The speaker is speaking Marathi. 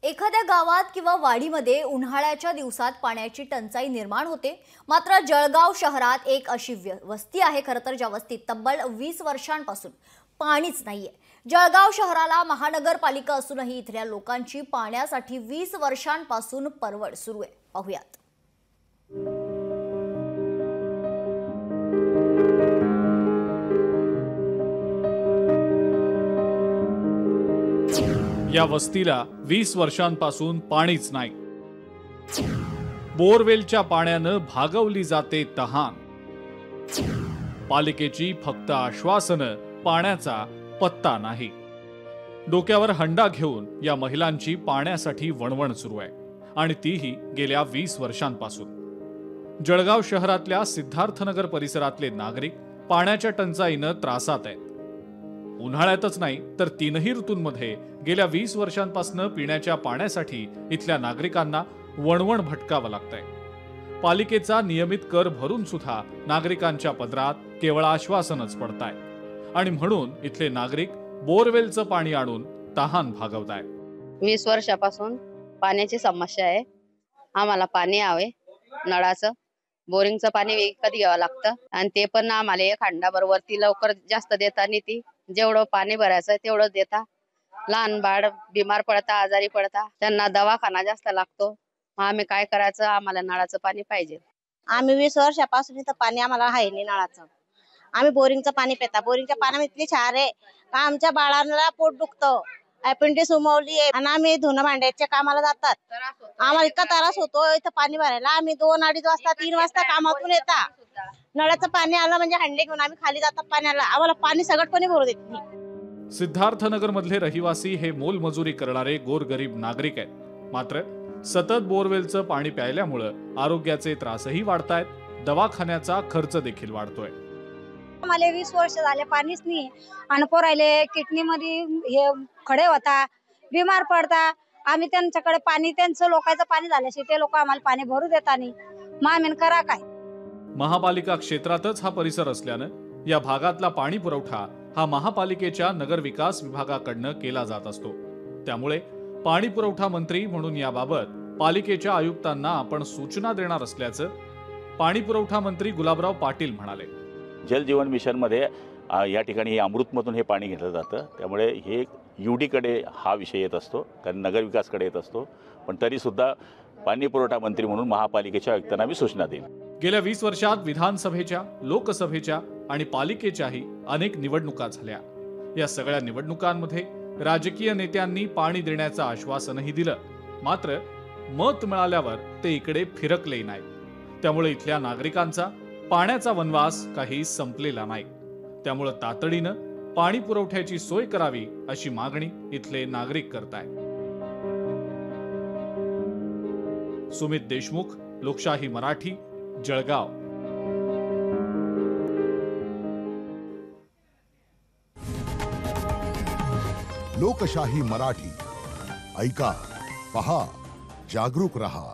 एखाद्या गावात किंवा वाडीमध्ये उन्हाळ्याच्या दिवसात पाण्याची टंचाई निर्माण होते। मात्र जळगाव शहरात एक अशी वस्ती आहे खरं तर ज्या वस्तीत तब्बल 20 वर्षांपासून पाणीच नाहीये। जळगाव शहराला महानगरपालिका असूनही इथल्या लोकांची पाण्यासाठी 20 वर्षांपासून परवड सुरू आहे। पाहूयात। या वस्तीला 20 वर्षांपासून पाणीच नाही। बोरवेलच्या पाण्यानं भागवली जाते तहान। पालिकेची फक्त आश्वासनं, पाण्याचा पत्ता नाही। डोक्यावर हंडा घेऊन या महिलांची पाण्यासाठी वणवण सुरू आहे आणि तीही गेल्या 20 वर्षांपासून। जळगाव शहरातल्या सिद्धार्थनगर परिसरातले नागरिक पाण्याच्या टंचाईनं त्रासात आहेत। उन्हाळ्यातच नाही तर तीनही ऋतूंमध्ये गेल्या 20 वर्षांपासून पिण्याच्या पाण्यासाठी इथल्या नागरिकांना वणवण भटकावं लागतंय। पालिकेचा नियमित कर भरून सुद्धा नागरिकांच्या पदरात केवळ आश्वासनच पडताय आणि म्हणून इथले नागरिक बोरवेलचं पाणी आणून तहान भागवताय। 20 वर्षापासून पाण्याची समस्या आहे। आम्हाला पाणी हवे, नळाचं बोरिंगचं पाणी विकत घ्यावं लागतं आणि ते पण आम्हाला एक हंडाभर वरती लवकर जास्त देता नाही। ती जेवढं पाणी भरायचं तेवढं देता। लहान बाळ बिमार पडता, आजारी पडता, त्यांना दवाखाना जास्त लागतो। आम्ही काय करायचं, आम्हाला नळाचं पाणी पाहिजे। आम्ही 20 वर्षापासून इथं पाणी आम्हाला आहे नाही नळाचं। आम्ही बोरिंगचं पाणी पिता। बोरिंगच्या पाण्यात इतकी क्षार आहे का आमच्या बाळांना पोट दुखतं, अपेंडिक्स उमवली आहे आणि आम्ही धुणं भांड्याच्या कामाला जातात। आम्हाला इतका त्रास होतो इथं पाणी भरायला। आम्ही 2-2:30 वाजता 3 वाजता कामातून येता। नळाचं पाणी आलं म्हणजे हंडे घेऊन आम्ही खाली जातात पाण्याला। आम्हाला पाणी सगळं भरू देत नाही। सिद्धार्थनगर मधले रहिवासी हे मोलमजुरी करणारे गोरगरीब नागरिक आहेत। मात्र सतत बोरवेलचं पाणी प्यायल्यामुळे आरोग्याचे त्रासही वाढतायत, दवाखान्याचा खर्च देखील वाढतोय। आम्हाला 20 वर्ष झाले पाणीच नाही आणि पोरायले किडनी मध्ये हे खडे होता, बिमार पडता। आम्ही त्यांच्याकडे पाणी, त्यांचं लोकांचं पाणी झाल्याशी ते लोक आम्हाला पाणी भरू देता नाही। मग आम्ही करा काय? महापालिका क्षेत्रातच हा परिसर असल्यानं या भागातला पाणी पुरवठा हा महापालिकेच्या नगर विकास विभागाकडनं केला जात असतो। त्यामुळे पाणी पुरवठा मंत्री म्हणून याबाबत पालिकेच्या आयुक्तांना आपण सूचना देणार असल्याचं पाणी पुरवठा मंत्री गुलाबराव पाटील म्हणाले। जल जीवन मिशन मध्ये या ठिकाणी अमृतमधून हे पाणी घेतलं जातं। त्यामुळे हे यूडीकडे हा विषय येत असतो, कारण नगर विकासकडे येत असतो। पण तरी सुद्धा पाणी पुरवठा मंत्री म्हणून महापालिकेच्या आयुक्तांना मी सूचना देईन। गेल्या 20 वर्षात विधानसभेच्या, लोकसभेच्या आणि पालिकेच्याही अनेक निवडणुका झाल्या। या सगळ्या निवडणुकांमध्ये राजकीय नेत्यांनी पाणी देण्याचं आश्वासनही दिलं, मात्र मत मिळाल्यावर ते इकडे फिरकले नाही। त्यामुळे इथल्या नागरिकांचा पाण्याचा वनवास काही संपलेला नाही। त्यामुळे तातडीनं पाणी पुरवठ्याची सोय करावी अशी मागणी इथले नागरिक करतायत। सुमित देशमुख, लोकशाही मराठी, जळगाव। लोकशाही मराठी ऐका, पहा, जागरूक रहा।